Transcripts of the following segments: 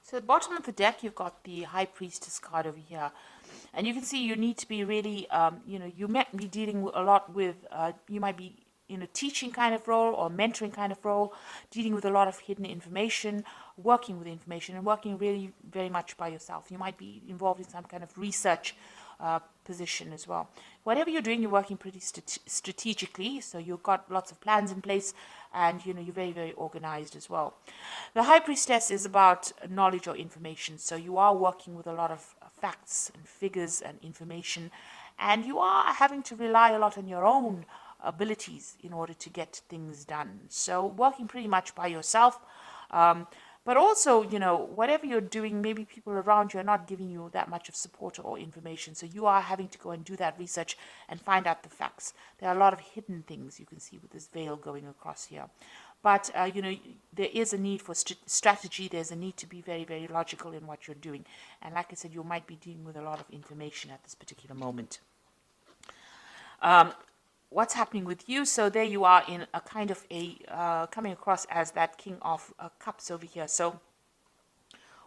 So at the bottom of the deck, you've got the High Priestess card over here. And you can see you need to be really, you might be dealing a lot with, you might be in a teaching kind of role or mentoring kind of role, dealing with a lot of hidden information, working with information, and working really very much by yourself. You might be involved in some kind of research position as well. Whatever you're doing, you're working pretty strategically, so you've got lots of plans in place, and you're very, very organized as well. The High Priestess is about knowledge or information, so you are working with a lot of facts and figures and information, and you are having to rely a lot on your own abilities in order to get things done. So working pretty much by yourself. But also, whatever you're doing, maybe people around you are not giving you that much of support or information. So you are having to go and do that research and find out the facts. There are a lot of hidden things you can see with this veil going across here. But, there is a need for strategy. There's a need to be very, very logical in what you're doing. And like I said, you might be dealing with a lot of information at this particular moment. What's happening with you? So there you are in a kind of coming across as that King of Cups over here. So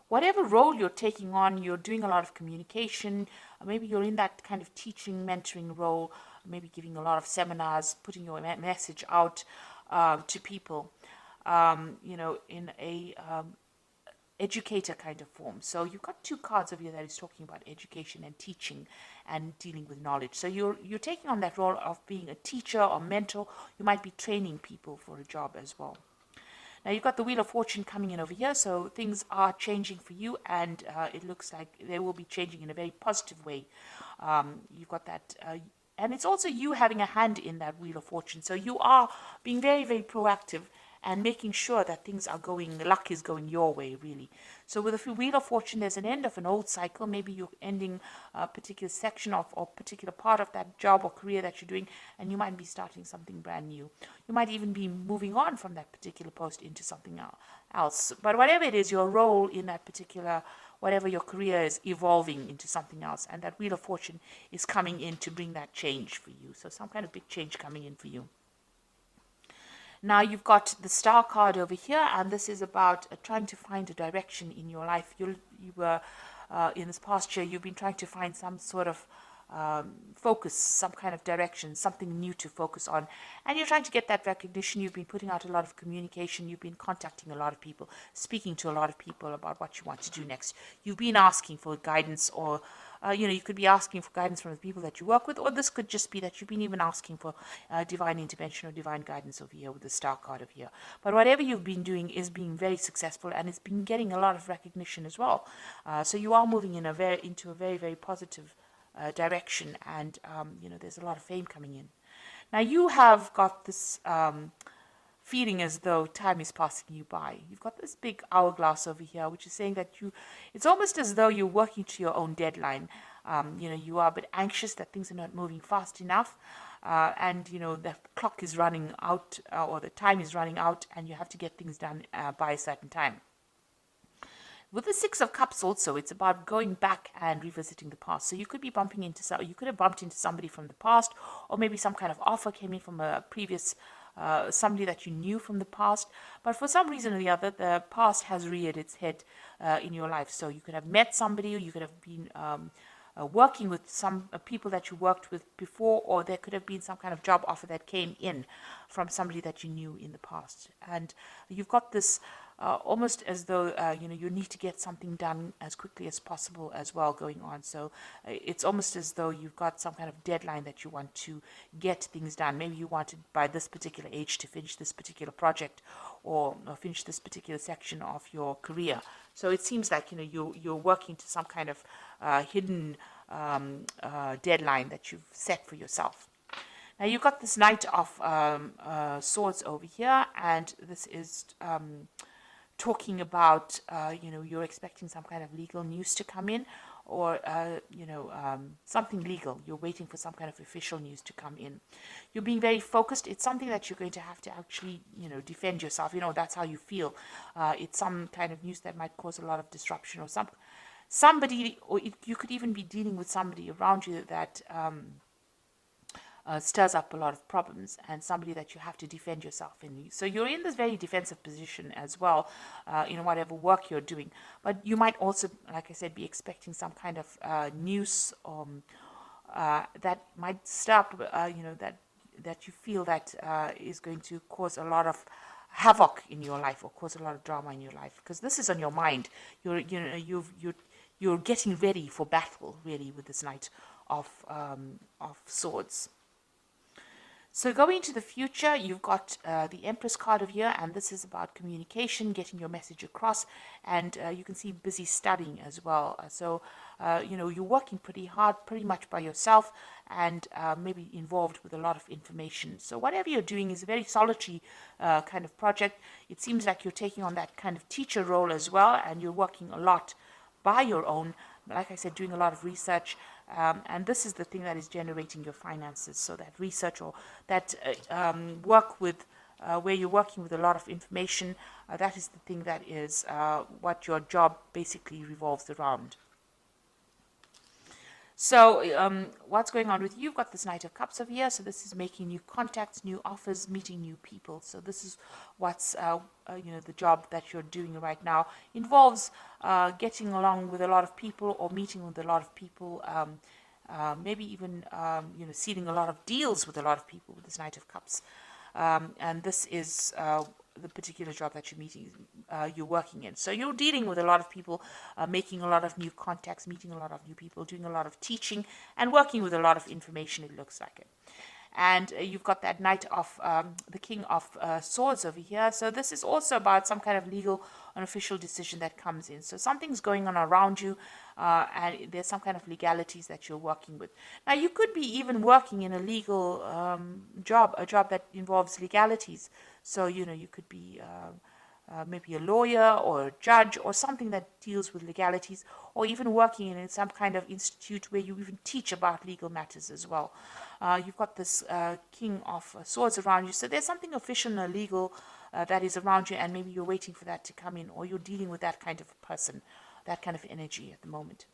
whatever role you're taking on, you're doing a lot of communication. Maybe you're in that kind of teaching, mentoring role, maybe giving a lot of seminars, putting your message out to people, in a educator kind of form. So you've got two cards over here that is talking about education and teaching and dealing with knowledge. So you're taking on that role of being a teacher or mentor. You might be training people for a job as well. Now you've got the Wheel of Fortune coming in over here, so things are changing for you, and it looks like they will be changing in a very positive way. You've got that, and it's also you having a hand in that Wheel of Fortune. So you are being very, very proactive and making sure that things are going, luck is going your way, really. So with the Wheel of Fortune, there's an end of an old cycle. Maybe you're ending a particular section of or particular part of that job or career that you're doing, and you might be starting something brand new. You might even be moving on from that particular post into something else. But whatever it is, your role in that particular, whatever your career is, evolving into something else, and that Wheel of Fortune is coming in to bring that change for you. So some kind of big change coming in for you. Now you've got the Star card over here, and this is about trying to find a direction in your life. You were in this past year, you've been trying to find some sort of focus, some kind of direction, something new to focus on, and you're trying to get that recognition. You've been putting out a lot of communication. You've been contacting a lot of people, speaking to a lot of people about what you want to do next. You've been asking for guidance, or you could be asking for guidance from the people that you work with, or this could just be that you've been even asking for divine intervention or divine guidance over here with the Star card over here. But whatever you've been doing is being very successful, and it's been getting a lot of recognition as well. So you are moving in into a very, very positive direction, and there's a lot of fame coming in. Now you have got this feeling as though time is passing you by. You've got this big hourglass over here, which is saying that it's almost as though you're working to your own deadline. You are a bit anxious that things are not moving fast enough, and the clock is running out, or the time is running out, and you have to get things done by a certain time. With the Six of Cups also, it's about going back and revisiting the past. So you could be you could have bumped into somebody from the past, or maybe some kind of offer came in from a previous somebody that you knew from the past, but for some reason or the other, the past has reared its head in your life. So you could have met somebody, or you could have been working with some people that you worked with before, or there could have been some kind of job offer that came in from somebody that you knew in the past. And you've got this almost as though you need to get something done as quickly as possible as well going on. So it's almost as though you've got some kind of deadline that you want to get things done. Maybe you wanted by this particular age to finish this particular project, or finish this particular section of your career. So it seems like you're working to some kind of hidden deadline that you've set for yourself. Now you've got this Knight of Swords over here, and this is talking about you're expecting some kind of legal news to come in, or something legal. You're waiting for some kind of official news to come in. You're being very focused. It's something that you're going to have to actually defend yourself. That's how you feel. It's some kind of news that might cause a lot of disruption, or somebody, or you could even be dealing with somebody around you that stirs up a lot of problems, and somebody that you have to defend yourself in. So you're in this very defensive position as well, in whatever work you're doing. But you might also, like I said, be expecting some kind of news that might stir up, that you feel that is going to cause a lot of havoc in your life or cause a lot of drama in your life, because this is on your mind. You're getting ready for battle, really, with this Knight of Swords. So going into the future, you've got the Empress card of here, and this is about communication, getting your message across, and you can see busy studying as well. So, you're working pretty hard, pretty much by yourself, and maybe involved with a lot of information. So whatever you're doing is a very solitary kind of project. It seems like you're taking on that kind of teacher role as well, and you're working a lot by your own, like I said, doing a lot of research, and this is the thing that is generating your finances. So that research or that work with where you're working with a lot of information, that is the thing that is what your job basically revolves around. So what's going on with you? You've got this Knight of Cups over here. So this is making new contacts, new offers, meeting new people. So this is what's, the job that you're doing right now. Involves getting along with a lot of people or meeting with a lot of people. Maybe even, sealing a lot of deals with a lot of people with this Knight of Cups. And this is the particular job that you're working in. So you're dealing with a lot of people, making a lot of new contacts, meeting a lot of new people, doing a lot of teaching, and working with a lot of information, it looks like it. And you've got that Knight of the King of Swords over here. So this is also about some kind of legal and official decision that comes in. So something's going on around you, and there's some kind of legalities that you're working with. Now, you could be even working in a legal job, a job that involves legalities. So, you could be maybe a lawyer or a judge or something that deals with legalities, or even working in some kind of institute where you even teach about legal matters as well. You've got this King of Swords around you. So there's something official and legal that is around you, and maybe you're waiting for that to come in, or you're dealing with that kind of person, that kind of energy at the moment.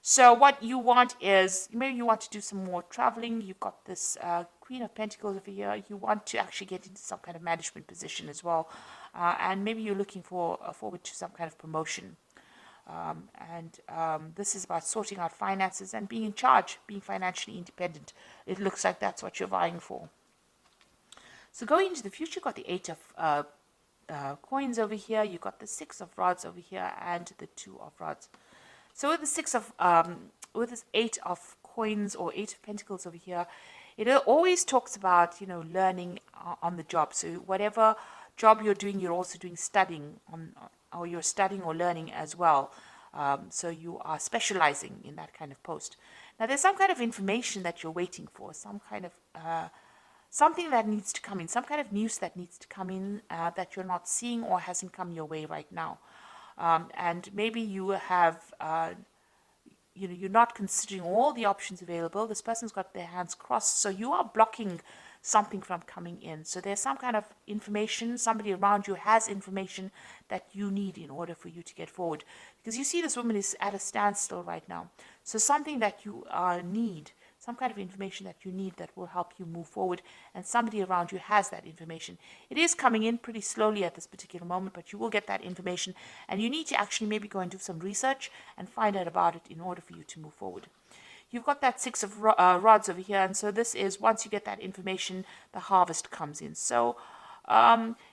So what you want is, maybe you want to do some more traveling. You've got this Queen of Pentacles over here. You want to actually get into some kind of management position as well. And maybe you're looking forward to some kind of promotion. This is about sorting out finances and being in charge, being financially independent. It looks like that's what you're vying for. So going into the future, you've got the Eight of Coins over here. You've got the Six of Rods over here and the Two of Rods. So with the with this Eight of Coins or Eight of Pentacles over here, it always talks about, learning on the job. So whatever job you're doing, you're also doing studying or you're studying or learning as well. So you are specializing in that kind of post. Now there's some kind of information that you're waiting for, some kind of something that needs to come in, some kind of news that needs to come in that you're not seeing or hasn't come your way right now. And maybe you have, you're not considering all the options available. This person's got their hands crossed, so you are blocking something from coming in. So there's some kind of information, somebody around you has information that you need in order for you to get forward. Because you see this woman is at a standstill right now. So something that you need, some kind of information that you need that will help you move forward, and somebody around you has that information. It is coming in pretty slowly at this particular moment, but you will get that information, and you need to actually maybe go and do some research and find out about it in order for you to move forward. You've got that Six of Rods over here, and so this is, once you get that information, the harvest comes in. So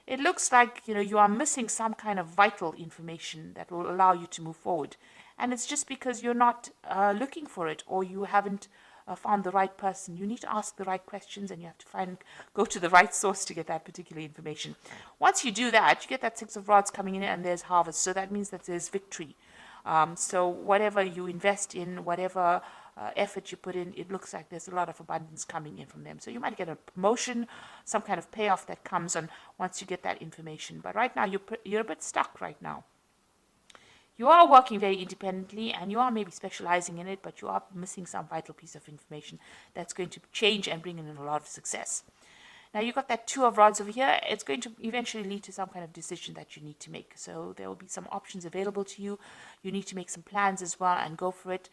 it looks like, you are missing some kind of vital information that will allow you to move forward. And it's just because you're not looking for it, or you haven't found the right person. You need to ask the right questions, and you have to go to the right source to get that particular information. Once you do that, you get that Six of Rods coming in, and there's harvest. So that means that there's victory. So whatever you invest in, whatever effort you put in, it looks like there's a lot of abundance coming in from them. So you might get a promotion, some kind of payoff that comes on once you get that information. But right now, you're a bit stuck right now. You are working very independently, and you are maybe specializing in it, but you are missing some vital piece of information that's going to change and bring in a lot of success. Now you've got that Two of Rods over here. It's going to eventually lead to some kind of decision that you need to make. So there will be some options available to you. You need to make some plans as well and go for it.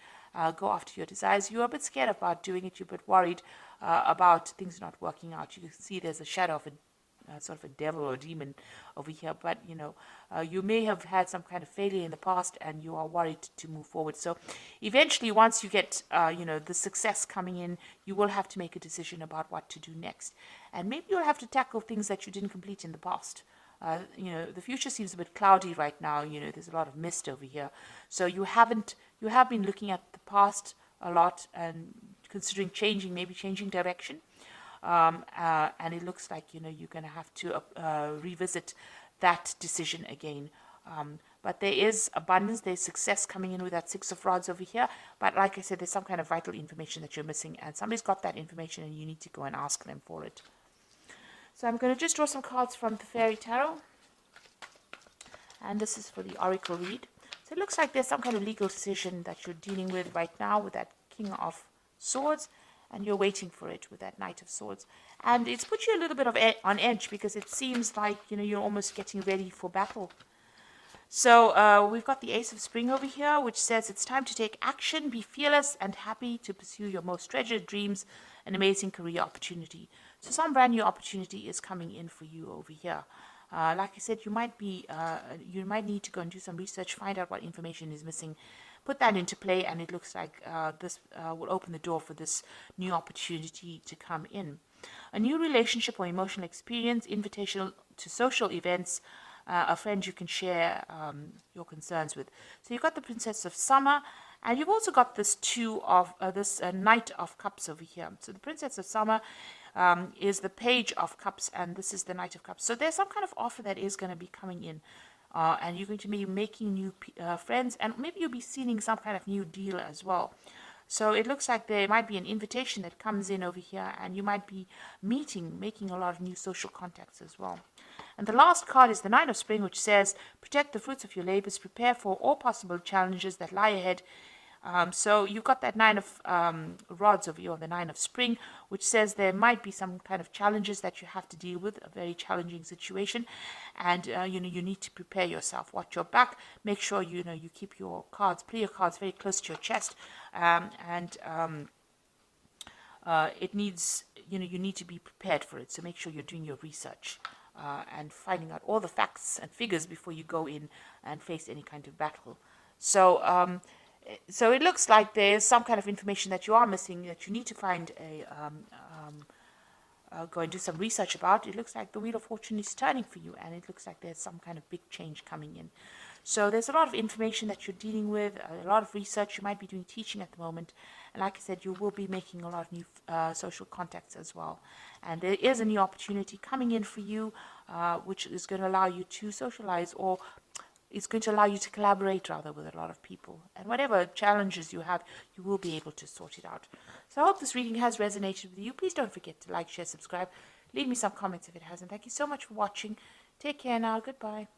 go after your desires. You're a bit scared about doing it. You're a bit worried about things not working out. You can see there's a shadow of a sort of a devil or a demon over here, but you may have had some kind of failure in the past and you are worried to move forward. So eventually, once you get the success coming in, you will have to make a decision about what to do next, and maybe you'll have to tackle things that you didn't complete in the past. The future seems a bit cloudy right now. There's a lot of mist over here, so you have been looking at the past a lot and considering maybe changing direction. And it looks like you're going to have to revisit that decision again. But there is abundance, there's success coming in with that Six of Rods over here. But like I said, there's some kind of vital information that you're missing, and somebody's got that information, and you need to go and ask them for it. So I'm going to just draw some cards from the Fairy Tarot, and this is for the Oracle read. So it looks like there's some kind of legal decision that you're dealing with right now with that King of Swords, and you're waiting for it with that Knight of Swords. And it's put you a little bit on edge, because it seems like you're almost getting ready for battle. So we've got the Ace of Spring over here, which says it's time to take action, be fearless and happy to pursue your most treasured dreams, an amazing career opportunity. So some brand new opportunity is coming in for you over here. Like I said, you might need to go and do some research, find out what information is missing, put that into play, and it looks like this will open the door for this new opportunity to come in. A new relationship or emotional experience, invitation to social events, a friend you can share your concerns with. So you've got the Princess of Summer, and you've also got this Knight of Cups over here. So the Princess of Summer is the Page of Cups, and this is the Knight of Cups. So there's some kind of offer that is going to be coming in. And you're going to be making new friends, and maybe you'll be sealing some kind of new deal as well. So it looks like there might be an invitation that comes in over here, and you might be making a lot of new social contacts as well. And the last card is the Nine of Spring, which says, protect the fruits of your labors, prepare for all possible challenges that lie ahead. So you've got that Nine of Rods over here, or the Nine of Spring, which says there might be some kind of challenges that you have to deal with, a very challenging situation, and you need to prepare yourself. Watch your back. Make sure you keep your cards, play your cards very close to your chest, it needs you need to be prepared for it. So make sure you're doing your research and finding out all the facts and figures before you go in and face any kind of battle. So it looks like there's some kind of information that you are missing, that you need to find go and do some research about. It looks like the Wheel of Fortune is turning for you, and it looks like there's some kind of big change coming in. So there's a lot of information that you're dealing with, a lot of research. You might be doing teaching at the moment, and like I said, you will be making a lot of new social contacts as well. And there is a new opportunity coming in for you, which is going to allow you to socialize, or it's going to allow you to collaborate rather with a lot of people. And whatever challenges you have, you will be able to sort it out. So I hope this reading has resonated with you. Please don't forget to like, share, subscribe. Leave me some comments if it hasn't. Thank you so much for watching. Take care now. Goodbye.